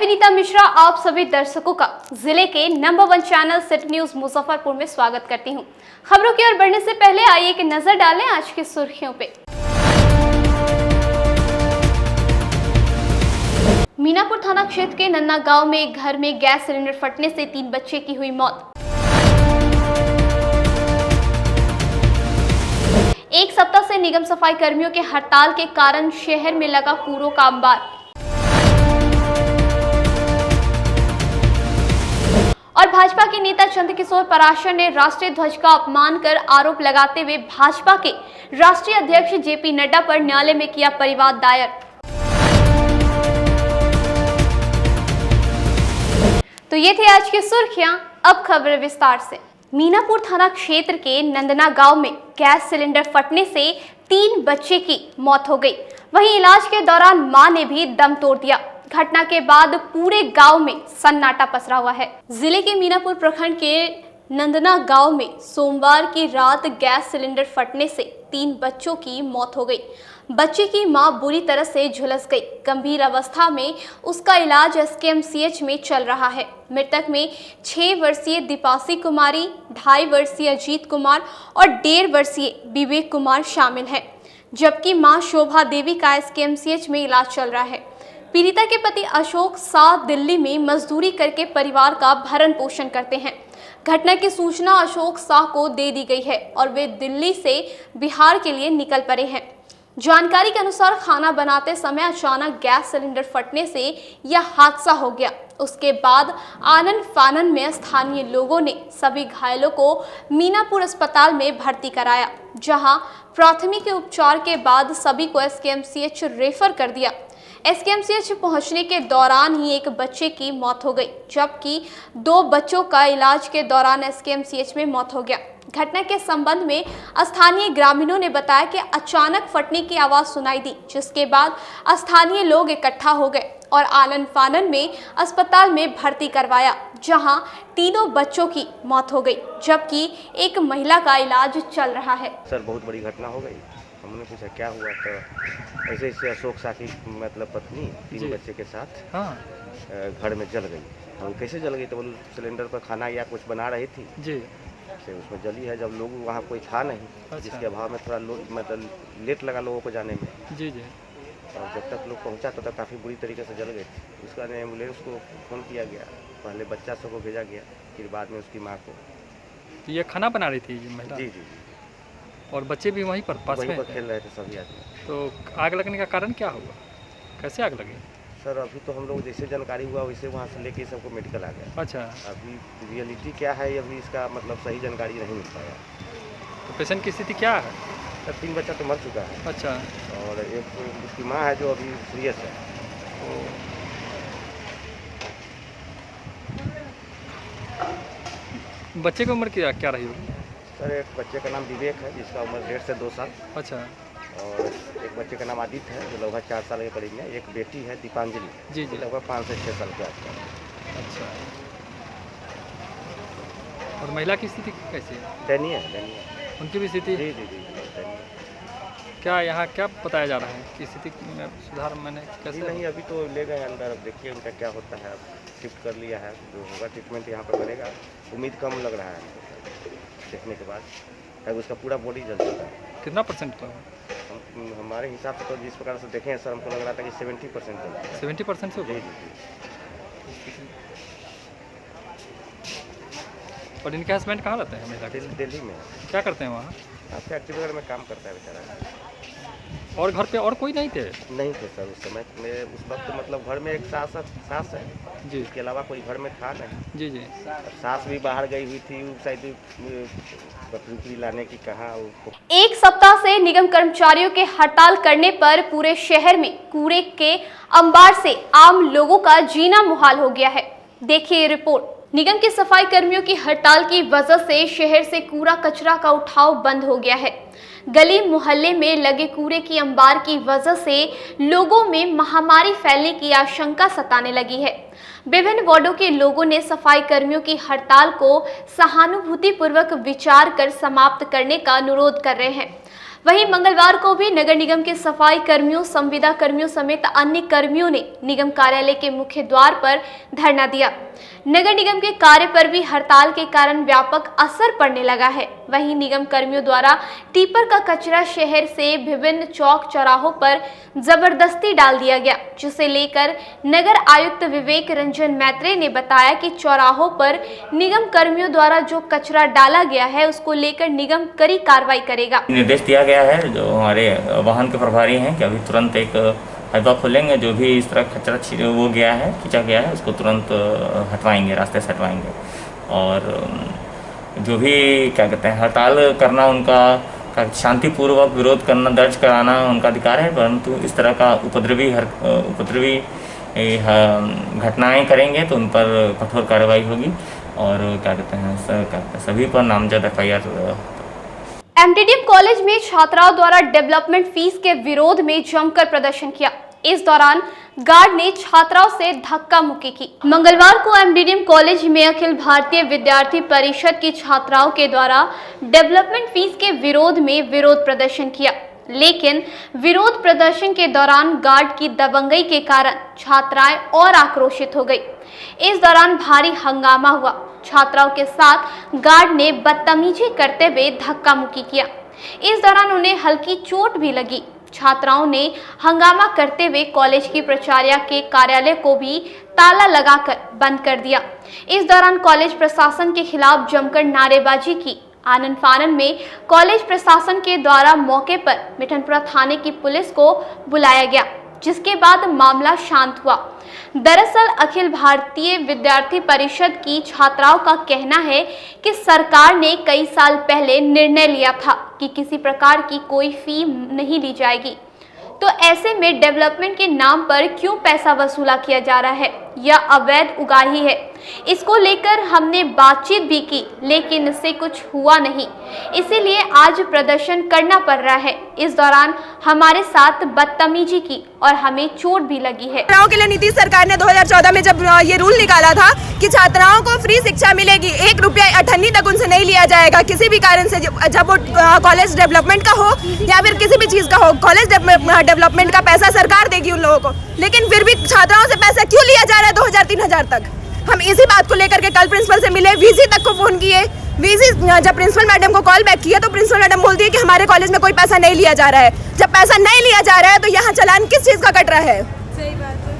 विनीता मिश्रा आप सभी दर्शकों का जिले के number 1 channel city news Muzaffarpur में स्वागत करती हूं। खबरों की ओर बढ़ने से पहले आइए एक नजर डालें आज की सुर्खियों पे। मीनापुर थाना क्षेत्र के नन्ना गांव में एक घर में गैस सिलेंडर फटने से 3 बच्चे की हुई मौत। एक सप्ताह से निगम सफाई कर्मियों के हड़ताल के कारण शहर में लगा कूड़ों का अंबार। और भाजपा के नेता चंद्रकिशोर पराशर ने राष्ट्रीय ध्वज का अपमान कर आरोप लगाते हुए भाजपा के राष्ट्रीय अध्यक्ष जेपी नड्डा पर न्यायालय में किया परिवाद दायर। तो ये थी आज की सुर्खियां, अब खबर विस्तार से। मीनापुर थाना क्षेत्र के नंदना गांव में गैस सिलेंडर फटने से 3 बच्चे की मौत हो गई। वहीं इलाज के दौरान मां ने भी दम तोड़ दिया। घटना के बाद पूरे गांव में सन्नाटा पसरा हुआ है। जिले के मीनापुर प्रखंड के नंदना गांव में सोमवार की रात गैस सिलेंडर फटने से 3 बच्चों की मौत हो गई। बच्चे की मां बुरी तरह से झुलस गई। गंभीर अवस्था में उसका इलाज एसकेएमसीएच में चल रहा है। मृतक में 6 वर्षीय दीपासी कुमारी, 2.5 वर्षीय अजीत कुमार और 1.5 वर्षीय विवेक कुमार शामिल हैं, जबकि मां शोभा देवी का एसकेएमसीएच में इलाज चल रहा है। पीड़िता के पति अशोक शाह दिल्ली में मजदूरी करके परिवार का भरण पोषण करते हैं। घटना की सूचना अशोक शाह को दे दी गई है और वे दिल्ली से बिहार के लिए निकल पड़े हैं। जानकारी के अनुसार खाना बनाते समय अचानक गैस सिलेंडर फटने से यह हादसा हो गया। उसके बाद आनन फानन में स्थानीय लोगों ने सभी घायलों को मीनापुर अस्पताल में भर्ती कराया, जहां प्राथमिक उपचार के बाद सभी को एसकेएमसीएच रेफर कर दिया। एसकेएमसीएच पहुंचने के दौरान ही एक बच्चे की मौत हो गई, जबकि 2 बच्चों का इलाज के दौरान एसकेएमसीएच में मौत हो गया। घटना के संबंध में स्थानीय ग्रामीणों ने बताया कि अचानक फटने की आवाज सुनाई दी, जिसके बाद स्थानीय लोग इकट्ठा हो गए और आनन फानन में अस्पताल में भर्ती करवाया, जहां तीनों बच्चों की मौत हो गई, जबकि एक महिला का इलाज चल रहा है। सर बहुत बड़ी घटना हो गई। हमने पूछा क्या हुआ, तो ऐसे ऐसे अशोक शाह की मतलब पत्नी 3 बच्चे के साथ घर में जल गई। हम कैसे जल गई, तो बोल सिलेंडर पर खाना या कुछ बना रही थी जी, से उसमें जली है। जब लोग वहाँ कोई था नहीं, अच्छा। जिसके अभाव में थोड़ा मतलब लेट लगा लोगों को जाने में जी जी। और जब तक लोग पहुँचा तब तक काफ़ी बुरी तरीके से जल गए। उसके बाद एम्बुलेंस को फ़ोन किया गया, पहले बच्चा सबको भेजा गया, फिर बाद में उसकी माँ को। तो ये खाना बना रही थी महिला? जी जी। और बच्चे भी वहीं पर पास में खेल रहे थे सभी आदमी। तो आग लगने का कारण क्या हुआ, कैसे आग लगी? सर अभी तो हम लोग जैसे जानकारी हुआ वैसे वहाँ से लेके सबको मेडिकल आ गया। अच्छा। अभी रियलिटी क्या है अभी इसका मतलब सही जानकारी नहीं मिल पाया। तो पेशेंट की स्थिति क्या है? सर 3 बच्चा तो मर चुका है। अच्छा। और एक उसकी माँ है जो अभी सीरियस है। बच्चे की उम्र क्या रही होगी? सर एक बच्चे का नाम विवेक है, जिसका उम्र 1.5 से 2 साल। अच्छा। और एक बच्चे का नाम आदित्य है, जो लगभग 4 साल के करीब में। एक बेटी है दीपांजलि जी जी, लगभग 5 से 6 साल के आसपास। अच्छा। और महिला की स्थिति कैसी है? दयनीय है। उनकी भी स्थिति? जी जी जी दयनीय। क्या यहाँ क्या बताया जा रहा है कि स्थिति में सुधार मैंने कैसे? नहीं अभी तो ले गए अंदर, अब देखिए उनका क्या होता है। अब शिफ्ट कर लिया है, जो होगा ट्रीटमेंट यहाँ पर करेगा। उम्मीद कम लग रहा है देखने के बाद, अब उसका पूरा बॉडी जल चुका है। कितना परसेंट तो? हमारे हिसाब से तो जिस प्रकार से देखें सर, हमको लग रहा था कि 70% जल चुका है। 70% से? जी जी। और इनके हस्बैंड कहाँ रहते हैं? महिला दिल्ली में। क्या करते हैं वहाँ? फैक्ट्री वगैरह में काम करता है बेचारा। और घर पे और कोई नहीं थे? नहीं थे सर उस समय में। उस वक्त मतलब घर में एक सास है जी, इसके अलावा कोई घर में था नहीं। जी जी। सास भी बाहर गई हुई थी, शायद बकरी लाने की कहा। एक सप्ताह से निगम कर्मचारियों के हड़ताल करने पर पूरे शहर में कूड़े के अंबार से आम लोगों का जीना मुहाल हो गया है। देखिए ये रिपोर्ट। निगम के सफाई कर्मियों की हड़ताल की वजह से शहर से कूड़ा कचरा का उठाव बंद हो गया है। गली मोहल्ले में लगे कूड़े की अंबार की वजह से लोगों में महामारी फैलने की आशंका सताने लगी है। विभिन्न वार्डों के लोगों ने सफाई कर्मियों की हड़ताल को सहानुभूतिपूर्वक विचार कर समाप्त करने का अनुरोध कर रहे हैं। वहीं मंगलवार को भी नगर निगम के सफाई कर्मियों, संविदा कर्मियों समेत अन्य कर्मियों ने निगम कार्यालय के मुख्य द्वार पर धरना दिया। नगर निगम के कार्य पर भी हड़ताल के कारण व्यापक असर पड़ने लगा है। वहीं निगम कर्मियों द्वारा टिपर का कचरा शहर से विभिन्न चौक चौराहों पर जबरदस्ती डाल दिया गया, जिसे लेकर नगर आयुक्त विवेक रंजन मैत्रेय ने बताया कि चौराहों पर निगम कर्मियों द्वारा जो कचरा डाला गया है उसको लेकर निगम कड़ी कार्रवाई करेगा। निर्देश दिया गया है जो हमारे वाहन के प्रभारी हैं कि अभी तुरंत एक हाइवा खोलेंगे, जो भी इस तरह कचरा खींचा गया है उसको तुरंत हटवाएंगे, रास्ते से हटवाएंगे। और जो भी क्या कहते हैं हड़ताल करना उनका शांतिपूर्वक विरोध करना, दर्ज कराना उनका अधिकार है, परंतु इस तरह का उपद्रवी घटनाएं करेंगे तो उन पर कठोर कार्रवाई होगी और क्या कहते हैं सभी पर नामजद FIR। एमटीडीएम कॉलेज में छात्राओं द्वारा डेवलपमेंट फीस के विरोध में जमकर प्रदर्शन किया। इस दौरान गार्ड ने छात्राओं से धक्का मुक्की की। मंगलवार को एमटीडीएम कॉलेज में अखिल भारतीय विद्यार्थी परिषद की छात्राओं के द्वारा डेवलपमेंट फीस के विरोध में विरोध प्रदर्शन किया, लेकिन विरोध प्रदर्शन के दौरान गार्ड की दबंगई के कारण छात्राएं और आक्रोशित हो गई। इस दौरान भारी हंगामा हुआ। छात्राओं के साथ गार्ड ने बदतमीजी करते हुए धक्का मुक्की किया। इस दौरान उन्हें हल्की चोट भी लगी। छात्राओं ने हंगामा करते हुए कॉलेज की प्राचार्य के कार्यालय को भी ताला लगाकर बंद कर दिया। इस दौरान कॉलेज प्रशासन के खिलाफ जमकर नारेबाजी की। आनन फानन में कॉलेज प्रशासन के द्वारा मौके पर मिठनपुरा थाने की पुलिस को बुलाया गया, जिसके बाद मामला शांत हुआ। दरअसल अखिल भारतीय विद्यार्थी परिषद की छात्राओं का कहना है कि सरकार ने कई साल पहले निर्णय लिया था कि किसी प्रकार की कोई फी नहीं ली जाएगी, तो ऐसे में डेवलपमेंट के नाम पर क्यों पैसा वसूला किया जा रहा है? यह अवैध उगाही है। इसको लेकर हमने बातचीत भी की, लेकिन इससे कुछ हुआ नहीं, इसीलिए आज प्रदर्शन करना पड़ रहा है। इस दौरान हमारे साथ बदतमीजी की और हमें चोट भी लगी है। छात्राओं के लिए नीतीश सरकार ने 2014 में जब ये रूल निकाला था कि छात्राओं को फ्री शिक्षा मिलेगी, 1 रुपया 98 तक उनसे नहीं लिया जाएगा किसी भी कारण से, जब वो कॉलेज डेवलपमेंट का हो या फिर किसी भी चीज़ का हो, कॉलेज डेवलपमेंट का पैसा सरकार देगी उन लोगों को। लेकिन फिर भी छात्राओं से पैसा क्यों लिया जा रहा है 2000-3000 तक? हम इसी बात को लेकर के कल प्रिंसिपल से मिले, वीसी तक को फोन किए। वीसी जब प्रिंसिपल मैडम को कॉल बैक किया तो प्रिंसिपल मैडम बोलती है कि हमारे कॉलेज में कोई पैसा नहीं लिया जा रहा है। जब पैसा नहीं लिया जा रहा है तो यहाँ चालान किस चीज़ का कट रहा है? सही बात है।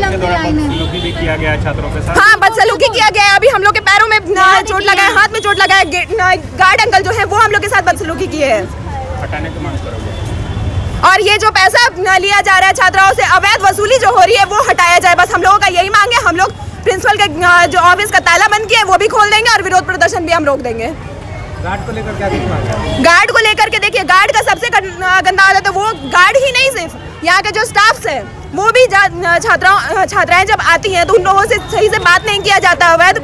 बदसलूकी भी किया गया छात्रों के साथ। हाँ, बदसलूकी किया गया है। अभी हम लोग के पैरों में चोट लगा है, हाथ में चोट लगा है। गार्ड अंकल जो है वो हम लोग के साथ बदसलूकी किए हैं। हटाने की मांग करोगे? और ये जो पैसा लिया जा रहा है छात्राओं से, अवैध वसूली जो हो रही है वो हटाया जाए। बस हम लोगों का यही मांग है। हम लोग प्रिंसिपल के जो ऑफिस का ताला बंद किया है वो भी खोल देंगे और विरोध प्रदर्शन भी हम रोक देंगे। गार्ड को लेकर क्या दिक्कत? गार्ड को लेकर के देखिए, गार्ड का सबसे गंदा आदत है, वो गार्ड ही नहीं सिर्फ यहाँ के जो स्टाफ्स हैं वो भी छात्राएं जब आती हैं तो उन लोगों से सही से बात नहीं किया जाता, अवैध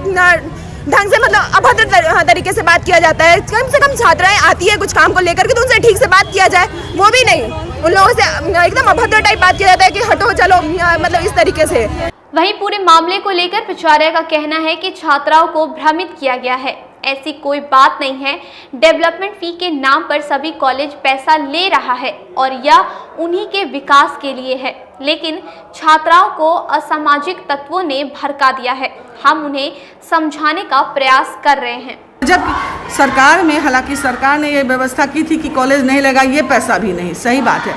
ढंग से मतलब अभद्र तरीके से बात किया जाता है। कम से कम छात्राएं आती है कुछ काम को लेकर के तो उनसे ठीक से बात किया जाए, वो भी नहीं। उन लोगों से एकदम अभद्र टाइप बात किया जाता है कि हटो चलो, मतलब इस तरीके से। वहीं पूरे मामले को लेकर प्राचार्य का कहना है कि छात्राओं को भ्रमित किया गया है। ऐसी कोई बात नहीं है। डेवलपमेंट फी के नाम पर सभी कॉलेज पैसा ले रहा है और यह उन्हीं के विकास के लिए है, लेकिन छात्राओं को असामाजिक तत्वों ने भड़का दिया है। हम उन्हें समझाने का प्रयास कर रहे हैं। जब सरकार में, हालांकि सरकार ने ये व्यवस्था की थी कि कॉलेज नहीं लगा, ये पैसा भी नहीं, सही बात है।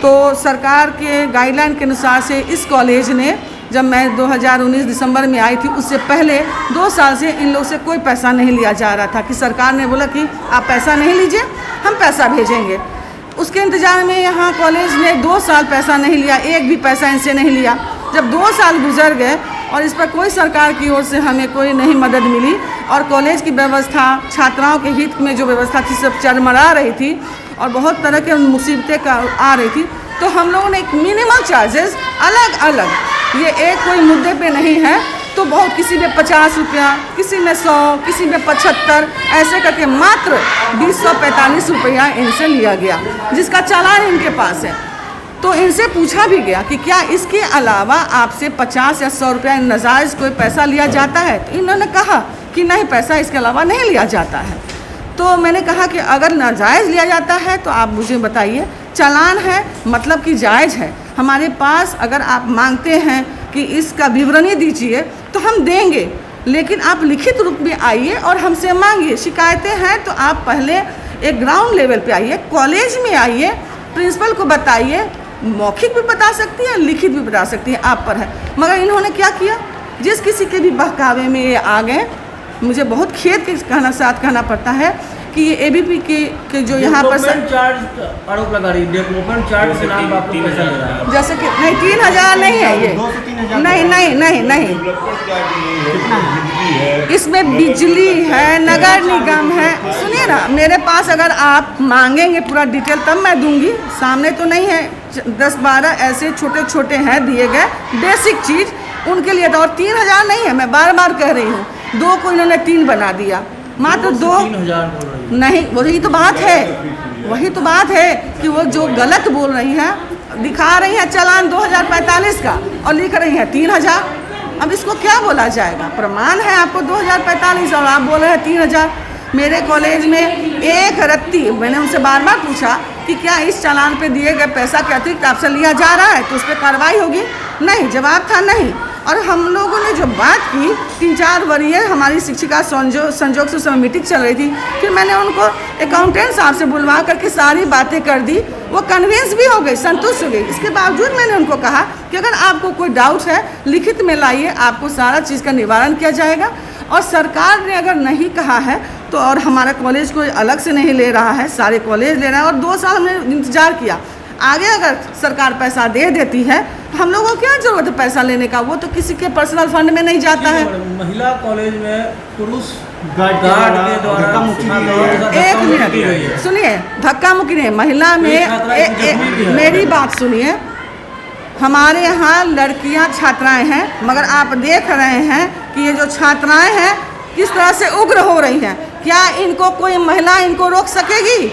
तो सरकार के गाइडलाइन के अनुसार से इस कॉलेज ने, जब मैं 2019 दिसंबर में आई थी, उससे पहले 2 साल से इन लोग से कोई पैसा नहीं लिया जा रहा था कि सरकार ने बोला कि आप पैसा नहीं लीजिए, हम पैसा भेजेंगे। उसके इंतजार में यहाँ कॉलेज ने 2 साल पैसा नहीं लिया, एक भी पैसा इनसे नहीं लिया। जब 2 साल गुजर गए और इस पर कोई सरकार की ओर से हमें कोई नहीं मदद मिली और कॉलेज की व्यवस्था, छात्राओं के हित में जो व्यवस्था थी सब चरमरा रही थी और बहुत तरह के मुसीबतें आ रही थी, तो हम लोगों ने एक मिनिमम चार्जेस अलग अलग, ये एक कोई मुद्दे पे नहीं है, तो बहुत किसी में 50 रुपया, किसी में 100, किसी में 75, ऐसे करके मात्र 245 रुपया इनसे लिया गया, जिसका चालान इनके पास है। तो इनसे पूछा भी गया कि क्या इसके अलावा आपसे 50 या 100 रुपया नाजायज़ कोई पैसा लिया जाता है? तो इन्होंने कहा कि नहीं, पैसा इसके अलावा नहीं लिया जाता है। तो मैंने कहा कि अगर नाजायज़ लिया जाता है तो आप मुझे बताइए, चालान है मतलब कि जायज़ है। हमारे पास अगर आप मांगते हैं कि इसका विवरणी दीजिए तो हम देंगे, लेकिन आप लिखित रूप में आइए और हमसे मांगिए। शिकायतें हैं तो आप पहले एक ग्राउंड लेवल पे आइए, कॉलेज में आइए, प्रिंसिपल को बताइए। मौखिक भी बता सकती है, लिखित भी बता सकती है, आप पर है। मगर इन्होंने क्या किया, जिस किसी के भी बहकावे में ये आ गए। मुझे बहुत खेद के साथ कहना पड़ता है कि ये एबीपी के जो यहाँ पर चार्ज आरोप लगा रही है, डेवलपमेंट चार्ज के नाम पर आप लोग पैसा ले रहा है। जैसे कि नहीं 3,000 नहीं है ये, नहीं नहीं नहीं नहीं, इसमें बिजली है, नगर निगम है। सुनिए ना, मेरे पास अगर आप मांगेंगे पूरा डिटेल तब मैं दूंगी, सामने तो नहीं है। 10-12 ऐसे छोटे छोटे हैं दिए गए बेसिक चीज़, उनके लिए तो। और 3,000 नहीं है, मैं बार बार कह रही हूँ, 2 को इन्होंने 3 बना दिया, मात्र 2 नहीं। वही तो बात है, वही तो बात है कि वो जो गलत बोल रही हैं, दिखा रही हैं चालान 2045 का और लिख रही हैं 3,000। अब इसको क्या बोला जाएगा? प्रमाण है आपको 2045 और आप बोल रहे हैं 3,000। मेरे कॉलेज में एक रत्ती, मैंने उनसे बार बार पूछा कि क्या इस चालान पे दिए गए पैसा के अतिरिक्त आपसे लिया जा रहा है तो उस पर कार्रवाई होगी? नहीं, जवाब था नहीं। और हम लोगों ने जो बात की, 3-4 वरीय हमारी शिक्षिका संजोग से समय मीटिंग चल रही थी, फिर मैंने उनको अकाउंटेंट साहब से बुलवा करके सारी बातें कर दी। वो कन्विंस भी हो गई, संतुष्ट हो गई। इसके बावजूद मैंने उनको कहा कि अगर आपको कोई डाउट है लिखित में लाइए, आपको सारा चीज़ का निवारण किया जाएगा। और सरकार ने अगर नहीं कहा है तो, और हमारा कॉलेज कोई अलग से नहीं ले रहा है, सारे कॉलेज ले रहा है। और 2 साल हमने इंतजार किया, आगे अगर सरकार पैसा दे देती है तो हम लोगों को क्या जरूरत है पैसा लेने का? वो तो किसी के पर्सनल फंड में नहीं जाता है। महिला कॉलेज में पुरुष गार्ड के द्वारा एक मिनट सुनिए, धक्का मुक्की नहीं, महिला में मेरी बात सुनिए। हमारे यहाँ लड़कियाँ छात्राएं हैं, मगर आप देख रहे हैं कि ये जो छात्राएं हैं किस तरह से उग्र हो रही हैं। क्या इनको कोई महिला इनको रोक सकेगी?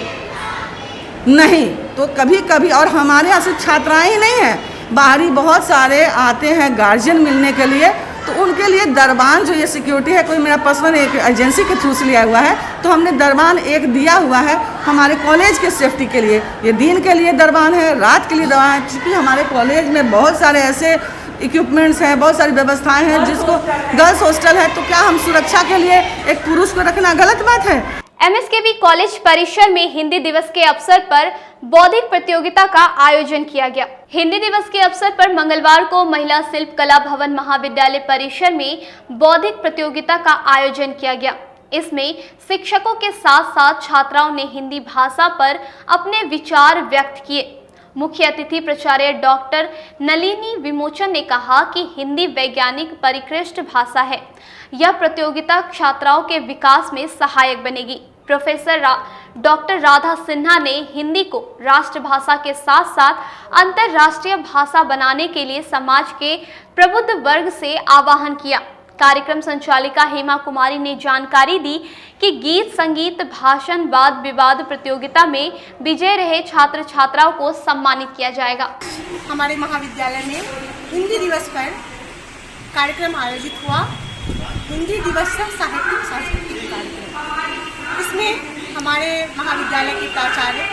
नहीं। तो कभी कभी, और हमारे यहाँ सिर्फ छात्राएं ही नहीं हैं, बाहरी बहुत सारे आते हैं गार्जियन मिलने के लिए, तो उनके लिए दरबान जो ये सिक्योरिटी है, कोई मेरा पर्सनल एक एजेंसी के थ्रू से लिया हुआ है, तो हमने दरबान एक दिया हुआ है हमारे कॉलेज के सेफ्टी के लिए। ये दिन के लिए दरबान है, रात के लिए दरबान है, क्योंकि हमारे कॉलेज में बहुत सारे ऐसे इक्विपमेंट्स हैं, बहुत सारी व्यवस्थाएं हैं। जिसको गर्ल्स हॉस्टल है, तो क्या हम सुरक्षा के लिए एक पुरुष को रखना गलत बात है? एमएसकेवी कॉलेज परिसर में हिंदी दिवस के अवसर पर बौद्धिक प्रतियोगिता का आयोजन किया गया। हिंदी दिवस के अवसर पर मंगलवार को महिला शिल्प कला भवन महाविद्यालय परिसर में बौद्धिक प्रतियोगिता का आयोजन किया गया। इसमें शिक्षकों के साथ साथ छात्राओं ने हिंदी भाषा पर अपने विचार व्यक्त किए। मुख्य अतिथि प्राचार्य डॉक्टर नलिनी विमोचन ने कहा कि हिंदी वैज्ञानिक परिष्कृत भाषा है। यह प्रतियोगिता छात्राओं के विकास में सहायक बनेगी। प्रोफेसर डॉक्टर राधा सिन्हा ने हिंदी को राष्ट्रभाषा के साथ साथ अंतर्राष्ट्रीय भाषा बनाने के लिए समाज के प्रबुद्ध वर्ग से आह्वान किया। कार्यक्रम संचालिका हेमा कुमारी ने जानकारी दी कि गीत, संगीत, भाषण, वाद विवाद प्रतियोगिता में विजय रहे छात्र छात्राओं को सम्मानित किया जाएगा। हमारे महाविद्यालय में हिंदी दिवस पर कार्यक्रम आयोजित हुआ। हिंदी दिवस साहित्यिक सांस्कृतिक कार्यक्रम, इसमें हमारे महाविद्यालय के प्राचार्य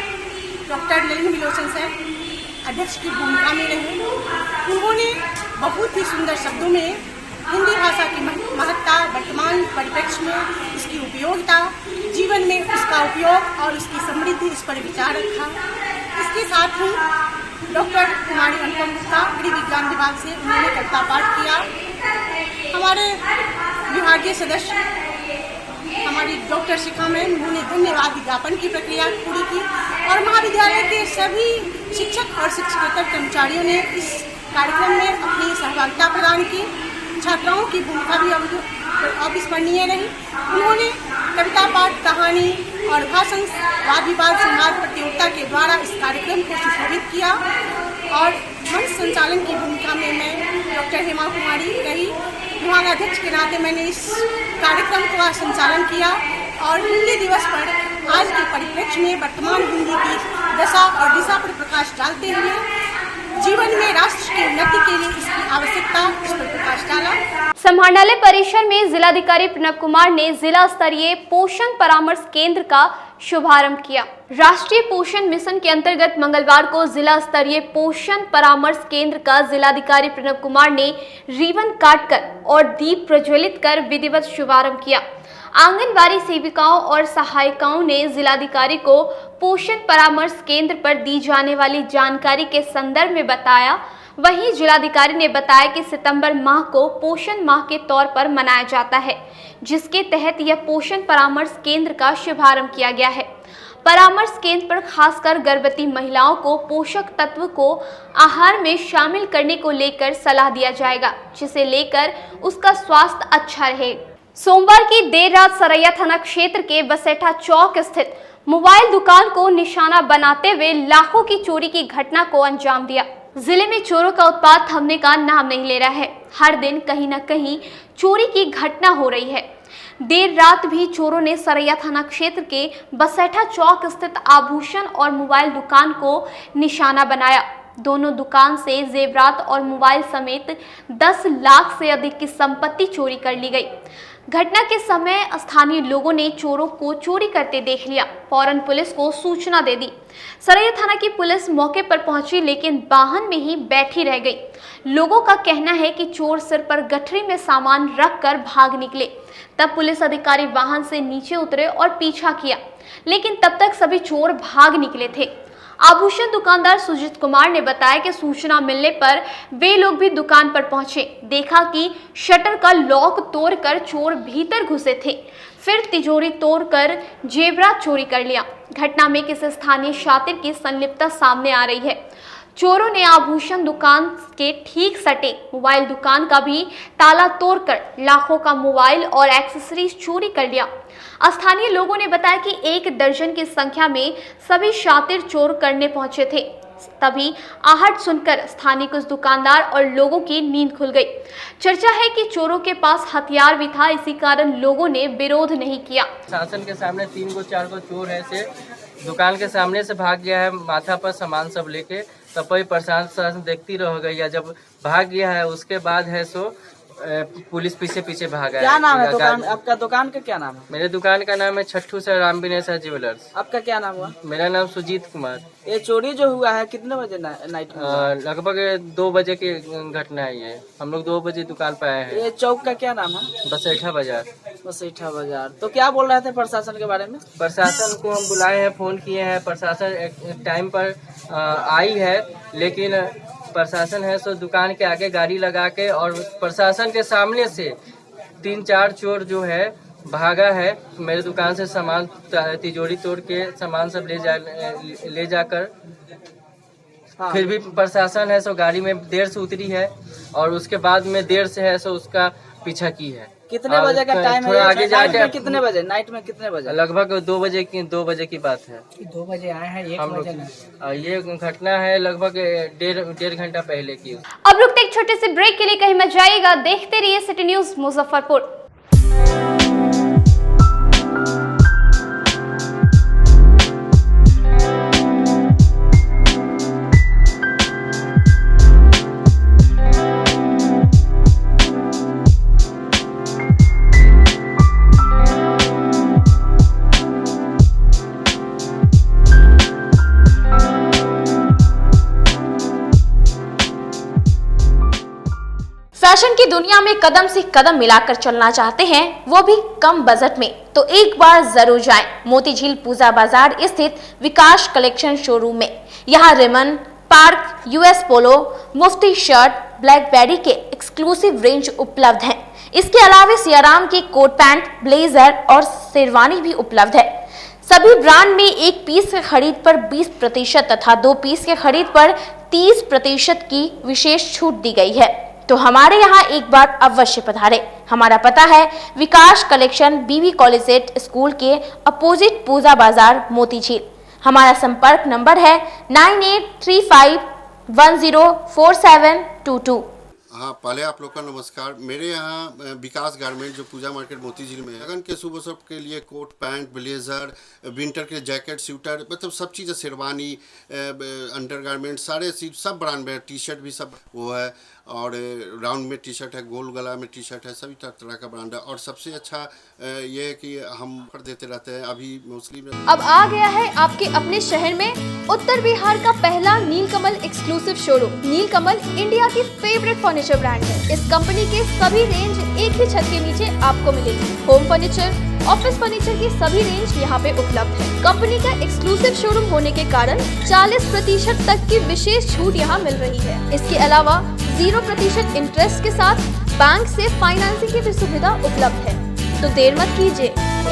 डॉक्टर नलिनी विमोचन सर अध्यक्ष की भूमिका में रहे। उन्होंने बहुत ही सुंदर शब्दों में हिंदी भाषा की महत्ता, वर्तमान परिप्रेक्ष्य में इसकी उपयोगिता, जीवन में उसका उपयोग और उसकी समृद्धि, इस पर विचार रखा। इसके साथ ही डॉक्टर कुमारी अनुपम गुप्ता गृह विज्ञान विभाग से उन्होंने कविता पाठ किया। हमारे विभागीय सदस्य हमारी डॉक्टर शिखा मैम, उन्होंने धन्यवाद ज्ञापन की प्रक्रिया पूरी की और महाविद्यालय के सभी शिक्षक और शिक्षकेतर कर्मचारियों ने इस कार्यक्रम में अपनी सहभागिता प्रदान की। छात्राओं की भूमिका भी अविस्मरणीय रही। उन्होंने कविता पाठ, कहानी और भाषण, वाद विवाद संवाद प्रतियोगिता के द्वारा इस कार्यक्रम को सुशोभित किया और मंच संचालन की भूमिका में मैं डॉक्टर हेमा कुमारी रही। विभागाध्यक्ष के नाते मैंने इस कार्यक्रम का संचालन किया और हिंदी दिवस पर आज के परिप्रेक्ष्य में वर्तमान हिंदी की दशा और दिशा पर प्रकाश डालते हुए जीवन में राष्ट्र की उन्नति के लिए इसकी आवश्यकता इस पर प्रकाश डाला। समाहरणालय परिसर में जिलाधिकारी प्रणव कुमार ने जिला स्तरीय पोषण परामर्श केंद्र का शुभारंभ किया। राष्ट्रीय पोषण मिशन के अंतर्गत मंगलवार को जिला स्तरीय पोषण परामर्श केंद्र का जिलाधिकारी प्रणव कुमार ने रिबन काटकर और दीप प्रज्वलित कर विधिवत शुभारंभ किया। आंगनबाड़ी सेविकाओं और सहायिकाओं ने जिलाधिकारी को पोषण परामर्श केंद्र पर दी जाने वाली जानकारी के संदर्भ में बताया। वहीं जिलाधिकारी ने बताया कि सितंबर माह को पोषण माह के तौर पर मनाया जाता है, जिसके तहत यह पोषण परामर्श केंद्र का शुभारंभ किया गया है। परामर्श केंद्र पर खासकर गर्भवती महिलाओं को पोषक तत्व को आहार में शामिल करने को लेकर सलाह दिया जाएगा, जिसे लेकर उसका स्वास्थ्य अच्छा रहे। सोमवार की देर रात सरैया थाना क्षेत्र के बसेठा चौक स्थित मोबाइल दुकान को निशाना बनाते हुए लाखों की चोरी की घटना को अंजाम दिया। जिले में चोरों का उत्पात थमने का नाम नहीं ले रहा है। हर दिन कहीं न कहीं चोरी की घटना हो रही है। देर रात भी चोरों ने सरैया थाना क्षेत्र के बसेठा चौक स्थित आभूषण और मोबाइल दुकान को निशाना बनाया। दोनों दुकान से जेवरात और मोबाइल समेत 10 लाख से अधिक की संपत्ति चोरी कर ली गई। घटना के समय स्थानीय लोगों ने चोरों को चोरी करते देख लिया। फौरन पुलिस को सूचना दे दी। सरैया थाना की पुलिस मौके पर पहुंची, लेकिन वाहन में ही बैठी रह गई। लोगों का कहना है कि चोर सिर पर गठरी में सामान रखकर भाग निकले। तब पुलिस अधिकारी वाहन से नीचे उतरे और पीछा किया, लेकिन तब तक सभी चोर भाग निकले थे। आभूषण दुकानदार सुजीत कुमार ने बताया कि सूचना मिलने पर वे लोग भी दुकान पर पहुंचे। देखा कि शटर का लॉक तोड़कर चोर भीतर घुसे थे, फिर तिजोरी तोड़कर जेवरात चोरी कर लिया। घटना में किसी स्थानीय शातिर की संलिप्तता सामने आ रही है। चोरों ने आभूषण दुकान के ठीक सटे मोबाइल दुकान का भी ताला तोड़कर लाखों का मोबाइल और एक्सेसरीज चोरी कर लिया। स्थानीय लोगों ने बताया कि 1 दर्जन की संख्या में सभी शातिर चोर करने पहुंचे थे। तभी आहट सुनकर स्थानीय कुछ दुकानदार और लोगों की नींद खुल गई। चर्चा है कि चोरों के पास हथियार भी था, इसी कारण लोगों ने विरोध नहीं किया। शासन के सामने 3 को 4 को चोर है से दुकान के सामने से भाग गया है, माथा पर सामान सब लेके। तब कोई प्रशासन देखती रह गई है। जब भाग गया है उसके बाद है सो पुलिस पीछे पीछे भागा। क्या नाम है दुकान? आपका दुकान का क्या नाम है? मेरे दुकान का नाम है छट्टू सर राम विनेश्वर ज्वेलर्स। आपका क्या नाम हुआ? मेरा नाम सुजीत कुमार। ये चोरी जो हुआ है कितने बजे नाइट में? लगभग 2 बजे की घटना है ये। हम लोग 2 बजे दुकान पे आए हैं। ये चौक का क्या नाम है? बसेठा बाजार। बसेठा बाजार। तो क्या बोल रहे थे प्रशासन के बारे में? प्रशासन को हम बुलाए हैं, फोन किए हैं। प्रशासन एक टाइम पर आई है, लेकिन प्रशासन है सो दुकान के आगे गाड़ी लगा के और प्रशासन के सामने से 3-4 चोर जो है भागा है। मेरे दुकान से सामान तिजोरी तोड़ के सामान सब ले जाकर हाँ। फिर भी प्रशासन है सो गाड़ी में देर से उतरी है और उसके बाद में देर से है सो उसका पीछा की है। कितने बजे का टाइम है? आगे जाके कितने बजे? नाइट में कितने बजे? लगभग 2 बजे की बात है। 2 बजे आए हैं, 1 बजे ना। ये घटना है लगभग डेढ़ घंटा पहले की। अब रुकते एक छोटे से ब्रेक के लिए, कहीं मत जाइएगा। देखते रहिए सिटी न्यूज मुजफ्फरपुर। फैशन की दुनिया में कदम से कदम मिलाकर चलना चाहते हैं, वो भी कम बजट में, तो एक बार जरूर जाएं मोतीझील पूजा बाजार स्थित विकास कलेक्शन शोरूम में। यहाँ रिमन, पार्क, यूएस पोलो, मुफ्ती शर्ट, ब्लैकबेरी के एक्सक्लूसिव रेंज उपलब्ध हैं। इसके अलावा सियाराम के कोट पैंट, ब्लेजर और शेरवानी भी उपलब्ध है। सभी ब्रांड में 1 पीस के खरीद पर 20% तथा 2 पीस के खरीद पर 30% की विशेष छूट दी गई है। तो हमारे यहाँ एक बार अवश्य पधारें। हमारा पता है विकास कलेक्शन, बीवी कॉलेज स्कूल के अपोजिट पूजा बाजार, मोतीझील। हमारा संपर्क नंबर है 9835104722। हाँ, पहले आप लोग का नमस्कार। मेरे यहाँ विकास गारमेंट जो पूजा मार्केट मोती झील में है, लगन के शुभ अवसर के लिए कोट पैंट ब्लेजर, विंटर के जैकेट स्वेटर, मतलब सब चीज़, शेरवानी, अंडर गारमेंट, सारे सब ब्रांड में, टी शर्ट भी सब वो है, और राउंड में टी शर्ट है, गोल गला में टी शर्ट है, सभी तरह का ब्रांड है। और सबसे अच्छा ये है कि हम ऑफर देते रहते हैं। अभी मोस्टली अब आ गया है आपके अपने शहर में उत्तर बिहार का पहला नीलकमल एक्सक्लूसिव शोरूम। नीलकमल इंडिया की फेवरेट फर्नीचर ब्रांड है। इस कंपनी के सभी रेंज एक ही छत के नीचे आपको मिलेगी। होम फर्नीचर, ऑफिस फर्नीचर की सभी रेंज यहाँ पे उपलब्ध है। कंपनी का एक्सक्लूसिव शोरूम होने के कारण 40% तक की विशेष छूट यहाँ मिल रही है। इसके अलावा 0% इंटरेस्ट के साथ बैंक से फाइनेंसिंग की भी सुविधा उपलब्ध है। तो देर मत कीजिए,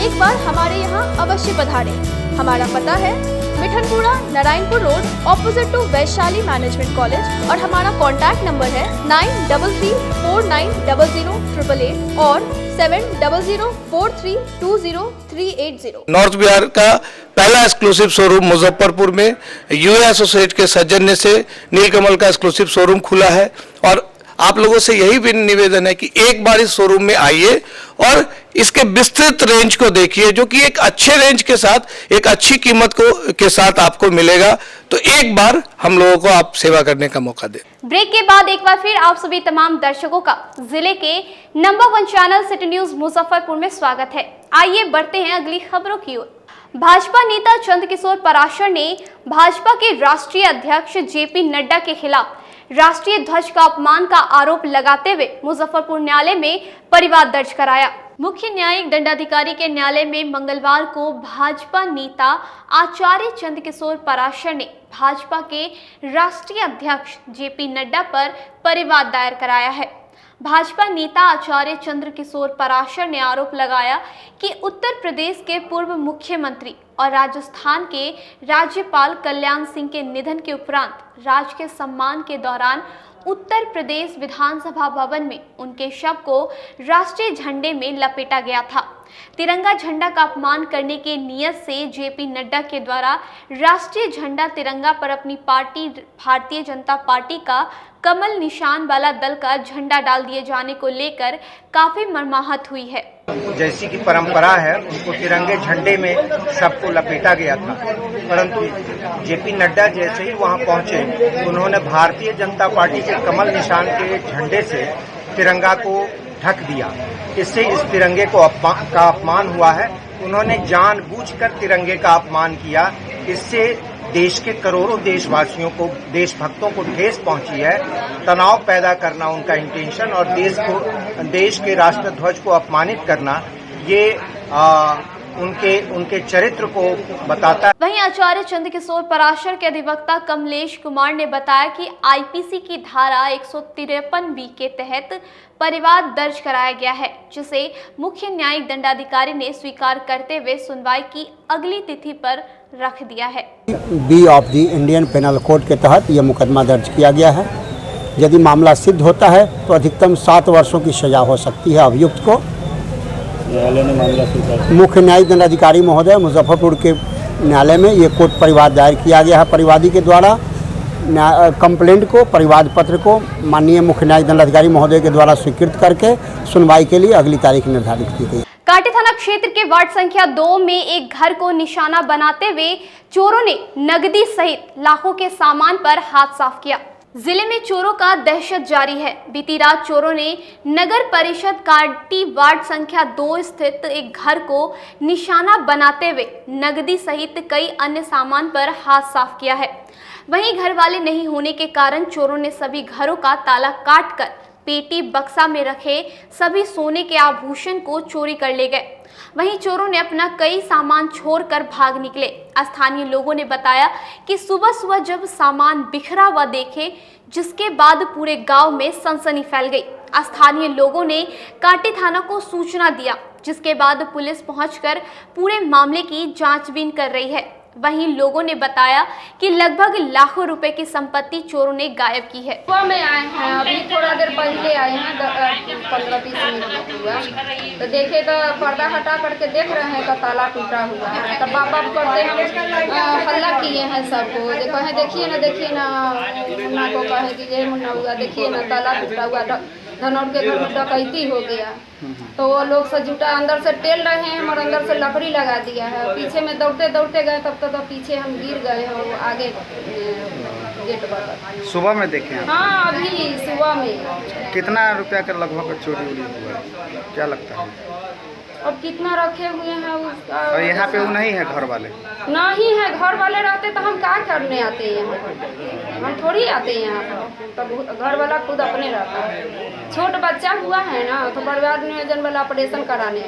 एक बार हमारे यहाँ अवश्य पधारें। हमारा पता है Mithanpura, Narayanpur road, opposite to Vaishali management college, और हमारा कॉन्टैक्ट नंबर है 9334900888 और 7004320380। नॉर्थ बिहार का पहला एक्सक्लूसिव शोरूम मुजफ्फरपुर में यूए एसोसिएट के सौजन्य से नीलकमल का एक्सक्लूसिव शोरूम खुला है। और आप लोगों से यही भी निवेदन है कि एक बार इस शोरूम में आइए और इसके विस्तृत रेंज को देखिए, जो कि एक अच्छे रेंज के साथ एक अच्छी कीमत के साथ आपको मिलेगा। तो एक बार हम लोगों को आप सेवा करने का मौका दें। ब्रेक के बाद एक बार फिर आप सभी तमाम दर्शकों का जिले के number 1 channel city news Muzaffarpur में स्वागत है। आइए बढ़ते हैं अगली खबरों की ओर। भाजपा नेता चंद्रकिशोर पराशर ने भाजपा के राष्ट्रीय अध्यक्ष जेपी नड्डा के खिलाफ राष्ट्रीय ध्वज का अपमान का आरोप लगाते हुए मुजफ्फरपुर न्यायालय में परिवाद दर्ज कराया। मुख्य न्यायिक दंडाधिकारी के न्यायालय में मंगलवार को भाजपा नेता आचार्य चंद्रकिशोर पराशर ने भाजपा के राष्ट्रीय अध्यक्ष जेपी नड्डा पर परिवाद दायर कराया है। भाजपा नेता आचार्य चंद्रकिशोर पराशर ने आरोप लगाया कि उत्तर प्रदेश के पूर्व मुख्यमंत्री और राजस्थान के राज्यपाल कल्याण सिंह के निधन के उपरांत राजकीय सम्मान के दौरान उत्तर प्रदेश विधानसभा भवन में उनके शव को राष्ट्रीय झंडे में लपेटा गया था। तिरंगा झंडा का अपमान करने के नियत से जेपी नड्डा के द्वारा राष्ट्रीय झंडा तिरंगा पर अपनी पार्टी भारतीय जनता पार्टी का कमल निशान वाला दल का झंडा डाल दिए जाने को लेकर काफी मर्माहत हुई है। जैसी की परंपरा है, उनको तिरंगे झंडे में सबको लपेटा गया था, परंतु जेपी नड्डा जैसे ही वहां पहुंचे, उन्होंने भारतीय जनता पार्टी के कमल निशान के झंडे से तिरंगा को ढक दिया। इससे इस तिरंगे को का अपमान हुआ है। उन्होंने जानबूझकर तिरंगे का अपमान किया। इससे देश के करोड़ों देशवासियों को, देशभक्तों को ठेस पहुंची है। तनाव पैदा करना उनका इंटेंशन और देश के राष्ट्रध्वज को अपमानित करना, ये उनके चरित्र को बताता है। वहीं आचार्य चंद्रकिशोर पराशर के अधिवक्ता कमलेश कुमार ने बताया कि आईपीसी की धारा 153B के तहत परिवाद दर्ज कराया गया है, जिसे मुख्य न्यायिक दंडाधिकारी ने स्वीकार करते हुए सुनवाई की अगली तिथि पर रख दिया है। B of the Indian Penal Code के तहत यह मुकदमा दर्ज किया गया है। यदि मामला सिद्ध होता है तो अधिकतम 7 वर्षों की सजा हो सकती है अभियुक्त को। न्यायालय ने मामला स्वीकार। मुख्य न्यायिक दंडाधिकारी महोदय मुजफ्फरपुर के न्यायालय में ये कोर्ट परिवाद दायर किया गया है। परिवादी के द्वारा कंप्लेंट को, परिवाद पत्र को माननीय मुख्य न्यायिक दंडाधिकारी महोदय के द्वारा स्वीकृत करके सुनवाई के लिए अगली तारीख निर्धारित की गई। कांटी थाना क्षेत्र के वार्ड संख्या 2 में एक घर को निशाना बनाते हुए चोरों ने नकदी सहित लाखों के सामान पर हाथ साफ किया। जिले में चोरों का दहशत जारी है। बीती रात चोरों ने नगर परिषद कांटी वार्ड संख्या 2 स्थित एक घर को निशाना बनाते हुए नकदी सहित कई अन्य सामान पर हाथ साफ किया है। वहीं घर वाले नहीं होने के कारण चोरों ने सभी घरों का ताला काटकर पेटी बक्सा में रखे सभी सोने के आभूषण को चोरी कर ले गए। वहीं चोरों ने अपना कई सामान छोड़कर भाग निकले। स्थानीय लोगों ने बताया कि सुबह सुबह जब सामान बिखरा हुआ देखे, जिसके बाद पूरे गांव में सनसनी फैल गई। स्थानीय लोगों ने कांटी थाना को सूचना दिया, जिसके बाद पुलिस पहुंचकर पूरे मामले की जांचबीन कर रही है। वहीं लोगों ने बताया कि लगभग लाखों रुपए की संपत्ति चोरों ने गायब की है। सुबह में आए हैं, अभी थोड़ा देर पहले आए हैं, 15-20 मिनट हुआ, तो देखे तो पर्दा हटा करके देख रहे हैं तो ताला टूटा हुआ है। तब बाप करते हम हल्ला किए हैं सबको, जो कहे देखिए ना मुन्ना को कहे कि ये मुन्ना हुआ, देखिए ना ताला टूटा हुआ, धनौर के घर में डकैती हो गया। तो वो लोग से जुटा अंदर से टेल रहे हैं और अंदर से लकड़ी लगा दिया है। पीछे में दौड़ते दौड़ते गए तब तक तो पीछे हम गिर गए हैं और आगे गेट पर। सुबह में देखे हैं? हाँ, अभी सुबह में। कितना रुपया का लगभग चोरी उड़ी हुआ है, क्या लगता है? और कितना रखे हुए हैं उसका? और यहाँ पे वो नहीं है घर वाले? नहीं है, घर वाले रहते तो हम क्या करने आते हैं यहाँ पर? हम थोड़ी आते हैं यहाँ पर, तब घर वाला खुद अपने रहता है। छोट बच्चा हुआ है ना, तो बर्बाद नियोजन वाला ऑपरेशन कराने।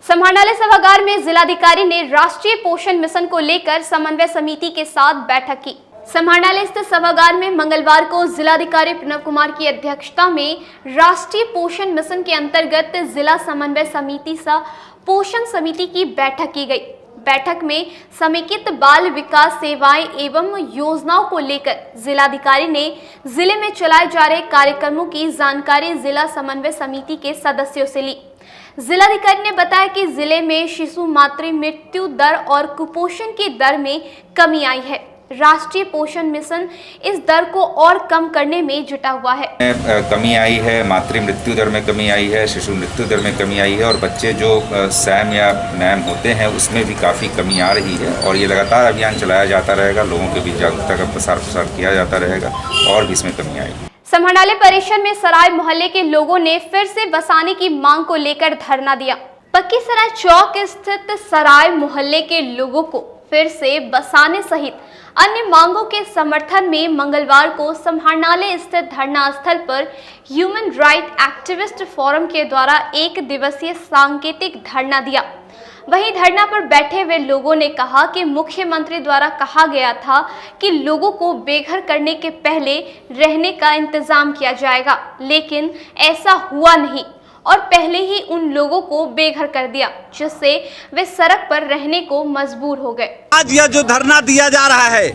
समाहरणालय सभागार में जिलाधिकारी ने राष्ट्रीय पोषण मिशन को लेकर समन्वय समिति के साथ बैठक की। समाहरणालय स्थित सभागार में मंगलवार को जिलाधिकारी प्रणव कुमार की अध्यक्षता में राष्ट्रीय पोषण मिशन के अंतर्गत जिला समन्वय समिति सह पोषण समिति की बैठक की गई। बैठक में समेकित बाल विकास सेवाएं एवं योजनाओं को लेकर जिलाधिकारी ने जिले में चलाए जा रहे कार्यक्रमों की जानकारी जिला समन्वय समिति के सदस्यों से ली। जिलाधिकारी ने बताया कि जिले में शिशु मातृ मृत्यु दर और कुपोषण की दर में कमी आई है। राष्ट्रीय पोषण मिशन इस दर को और कम करने में जुटा हुआ है। कमी आई है, मातृ मृत्यु दर में कमी आई है, शिशु मृत्यु दर में कमी आई है और बच्चे जो सैम या मैम होते हैं उसमें भी काफ़ी कमी आ रही है और ये लगातार अभियान चलाया जाता रहेगा। लोगों के बीच जागरूकता का प्रसार किया जाता रहेगा और भी इसमें कमी आएगी। समाहरणालय परिसर में सराय मोहल्ले के लोगों ने फिर से बसाने की मांग को लेकर धरना दिया। पक्की सराय चौक स्थित सराय मोहल्ले के लोगों को फिर से बसाने सहित अन्य मांगों के समर्थन में मंगलवार को समाहरणालय स्थित धरना स्थल पर ह्यूमन राइट एक्टिविस्ट फोरम के द्वारा 1 दिवसीय सांकेतिक धरना दिया। वहीं धरना पर बैठे हुए लोगों ने कहा कि मुख्यमंत्री द्वारा कहा गया था कि लोगों को बेघर करने के पहले रहने का इंतजाम किया जाएगा, लेकिन ऐसा हुआ नहीं और पहले ही उन लोगों को बेघर कर दिया, जिससे वे सड़क पर रहने को मजबूर हो गए। आज यह जो धरना दिया जा रहा है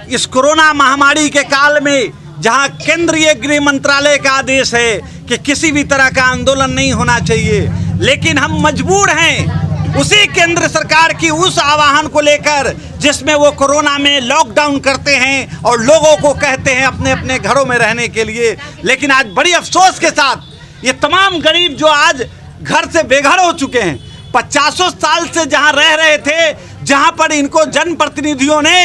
इस कोरोना महामारी के काल में, जहां केंद्रीय गृह मंत्रालय का आदेश है कि किसी भी तरह का आंदोलन नहीं होना चाहिए, लेकिन हम मजबूर हैं उसी केंद्र सरकार की उस आह्वान को लेकर जिसमें वो कोरोना में लॉकडाउन करते हैं और लोगों को कहते हैं अपने अपने घरों में रहने के लिए। लेकिन आज बड़ी अफसोस के साथ ये तमाम गरीब जो आज घर से बेघर हो चुके हैं, 50 साल से जहां रह रहे थे, जहां पर इनको जनप्रतिनिधियों ने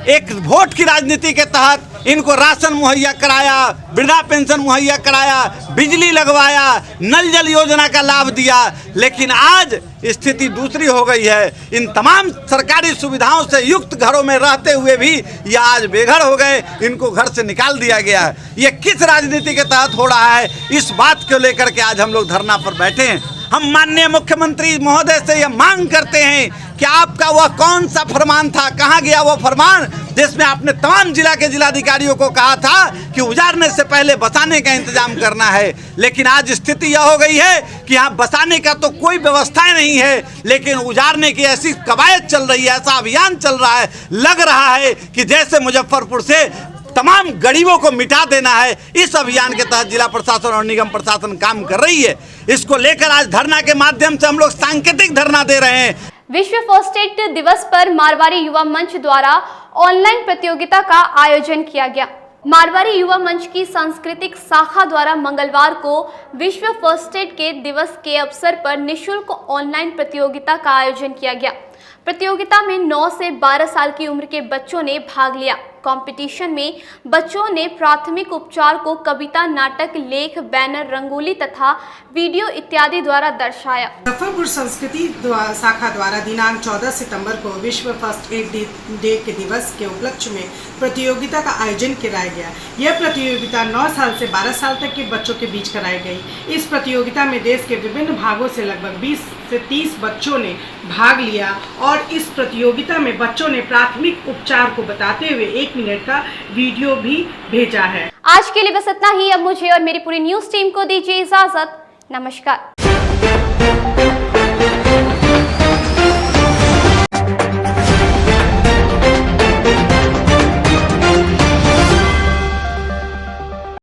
एक वोट की राजनीति के तहत इनको राशन मुहैया कराया, वृद्धा पेंशन मुहैया कराया, बिजली लगवाया, नल जल योजना का लाभ दिया, लेकिन आज स्थिति दूसरी हो गई है। इन तमाम सरकारी सुविधाओं से युक्त घरों में रहते हुए भी ये आज बेघर हो गए, इनको घर से निकाल दिया गया है। ये किस राजनीति के तहत हो रहा है, इस बात को लेकर के आज हम लोग धरना पर बैठे हैं। हम माननीय मुख्यमंत्री महोदय से यह मांग करते हैं कि आपका वह कौन सा फरमान था, कहाँ गया वो फरमान जिसमें आपने तमाम जिला के जिलाधिकारियों को कहा था कि उजाड़ने से पहले बसाने का इंतजाम करना है। लेकिन आज स्थिति यह हो गई है कि यहाँ बसाने का तो कोई व्यवस्था नहीं है, लेकिन उजाड़ने की ऐसी कवायद चल रही है, ऐसा अभियान चल रहा है, लग रहा है कि जैसे मुजफ्फरपुर से तमाम गरीबों को मिटा देना है। इस अभियान के तहत जिला प्रशासन और निगम प्रशासन काम कर रही है। इसको लेकर आज धरना के माध्यम से हम लोग सांकेतिक धरना दे रहे हैं। विश्व फर्स्ट एड दिवस पर मारवाड़ी युवा मंच द्वारा ऑनलाइन प्रतियोगिता का आयोजन किया गया। मारवाड़ी युवा मंच की सांस्कृतिक शाखा द्वारा मंगलवार को विश्व फर्स्ट एड के दिवस के अवसर पर निःशुल्क ऑनलाइन प्रतियोगिता का आयोजन किया गया। प्रतियोगिता में 9 से 12 साल की उम्र के बच्चों ने भाग लिया। कंपटीशन में बच्चों ने प्राथमिक उपचार को कविता, नाटक, लेख, बैनर, रंगोली तथा वीडियो इत्यादि द्वारा दर्शाया। मुजफ्फरपुर संस्कृति शाखा द्वारा दिनांक 14 सितंबर को विश्व फर्स्ट एड डे के दिवस के उपलक्ष्य में प्रतियोगिता का आयोजन कराया गया। यह प्रतियोगिता 9 साल से 12 साल तक के बच्चों के बीच कराई गई। इस प्रतियोगिता में देश के विभिन्न भागों से लगभग 20 से 30 बच्चों ने भाग लिया और इस प्रतियोगिता में बच्चों ने प्राथमिक उपचार को बताते हुए 1 मिनट का वीडियो भी भेजा है। आज के लिए बस इतना ही। अब मुझे और मेरी पूरी न्यूज टीम को दीजिए इजाजत। नमस्कार।